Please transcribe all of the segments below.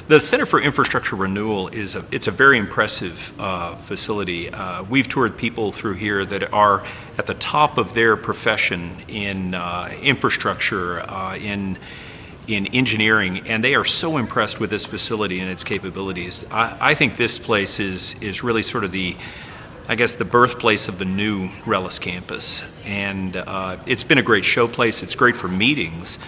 The Center for Infrastructure Renewal it's a very impressive facility. We've toured people through here that are at the top of their profession in infrastructure, in engineering, and they are so impressed with this facility and its capabilities. I think this place is really sort of the birthplace of the new RELLIS campus, and it's been a great showplace. It's great for meetings.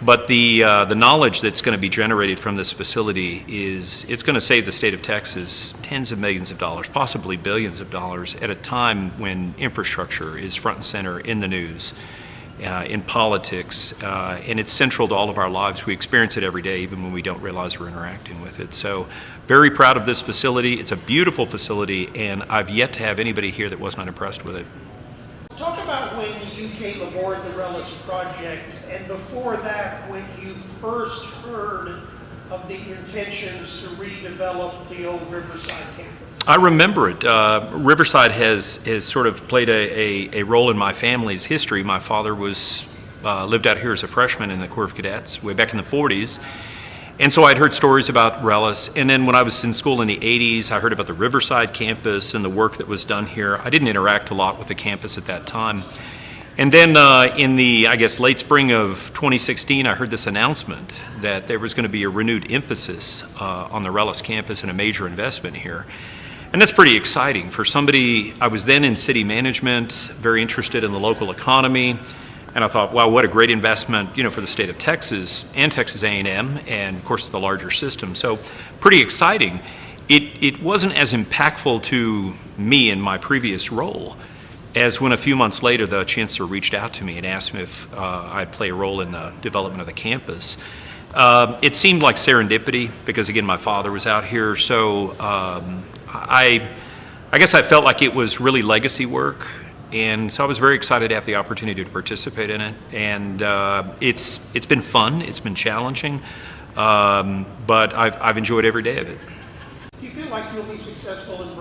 But the knowledge that's going to be generated from this facility it's going to save the state of Texas tens of millions of dollars, possibly billions of dollars, at a time when infrastructure is front and center in the news, in politics, and it's central to all of our lives. We experience it every day, even when we don't realize we're interacting with it. So, very proud of this facility. It's a beautiful facility, and I've yet to have anybody here that was not impressed with it. Talk about when you came aboard the RELLIS project, and before that, when you first heard of the intentions to redevelop the old Riverside campus. I remember it. Riverside has sort of played a role in my family's history. My father lived out here as a freshman in the Corps of Cadets way back in the 40s. And so I'd heard stories about RELLIS, and then when I was in school in the 80s, I heard about the Riverside campus and the work that was done here. I didn't interact a lot with the campus at that time. And then in the, late spring of 2016, I heard this announcement that there was going to be a renewed emphasis on the RELLIS campus and a major investment here. And that's pretty exciting. For somebody, I was then in city management, very interested in the local economy. And I thought, wow, what a great investment, for the state of Texas and Texas A&M, and of course the larger system. So pretty exciting. It wasn't as impactful to me in my previous role as when a few months later the chancellor reached out to me and asked me if I'd play a role in the development of the campus. It seemed like serendipity because, again, my father was out here. So I felt like it was really legacy work. And so I was very excited to have the opportunity to participate in it, and it's been fun, it's been challenging, but I've enjoyed every day of it. Do you feel like you'll be successful in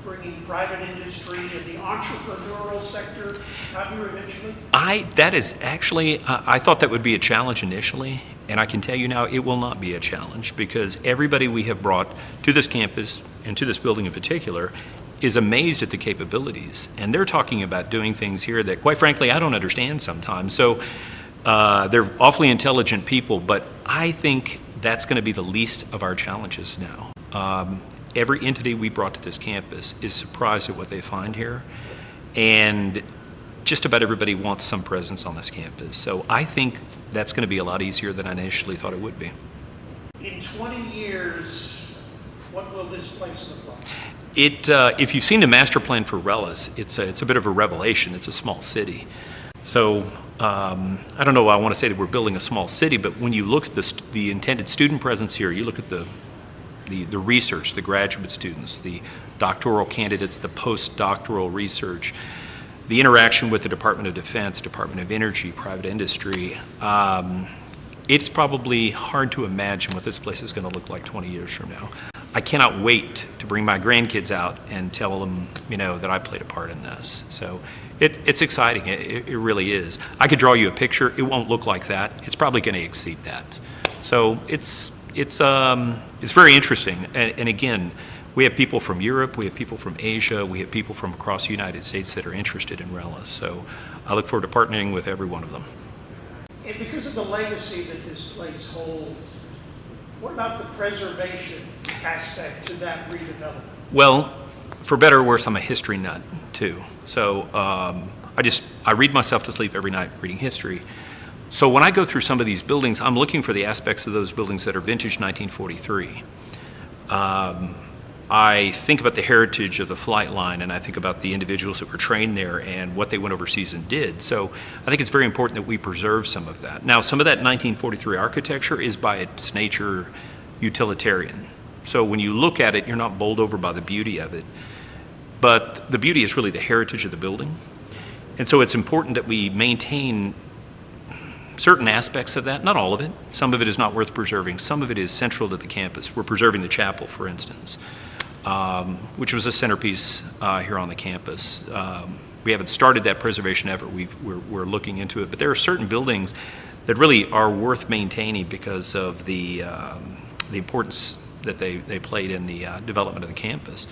bringing private industry and the entrepreneurial sector out here eventually? I thought that would be a challenge initially, and I can tell you now it will not be a challenge because everybody we have brought to this campus and to this building in particular is amazed at the capabilities, and they're talking about doing things here that, quite frankly, I don't understand sometimes. So they're awfully intelligent people, but I think that's going to be the least of our challenges now. Every entity we brought to this campus is surprised at what they find here, and just about everybody wants some presence on this campus. So I think that's going to be a lot easier than I initially thought it would be. In 20 years, what will this place look like? If you've seen the master plan for RELLIS, it's a bit of a revelation. It's a small city. So I don't know why I want to say that we're building a small city, but when you look at the intended student presence here, you look at the research, the graduate students, the doctoral candidates, the postdoctoral research, the interaction with the Department of Defense, Department of Energy, private industry, it's probably hard to imagine what this place is going to look like 20 years from now. I cannot wait to bring my grandkids out and tell them, that I played a part in this. So it's exciting. It really is. I could draw you a picture. It won't look like that. It's probably going to exceed that. So it's very interesting. And again, we have people from Europe, we have people from Asia, we have people from across the United States that are interested in RELLIS. So I look forward to partnering with every one of them. And because of the legacy that this place holds, what about the preservation aspect to that redevelopment? Well, for better or worse, I'm a history nut too. So I read myself to sleep every night reading history. So when I go through some of these buildings, I'm looking for the aspects of those buildings that are vintage 1943. I think about the heritage of the flight line, and I think about the individuals that were trained there and what they went overseas and did. So I think it's very important that we preserve some of that. Now, some of that 1943 architecture is by its nature utilitarian. So when you look at it, you're not bowled over by the beauty of it. But the beauty is really the heritage of the building. And so it's important that we maintain certain aspects of that, not all of it. Some of it is not worth preserving. Some of it is central to the campus. We're preserving the chapel, for instance, which was a centerpiece here on the campus. We haven't started that preservation effort. We're looking into it. But there are certain buildings that really are worth maintaining because of the the importance that they played in the development of the campus.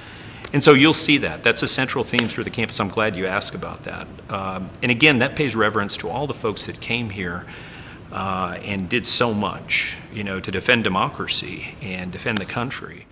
And so you'll see that. That's a central theme through the campus. I'm glad you asked about that. And again, that pays reverence to all the folks that came here and did so much, to defend democracy and defend the country.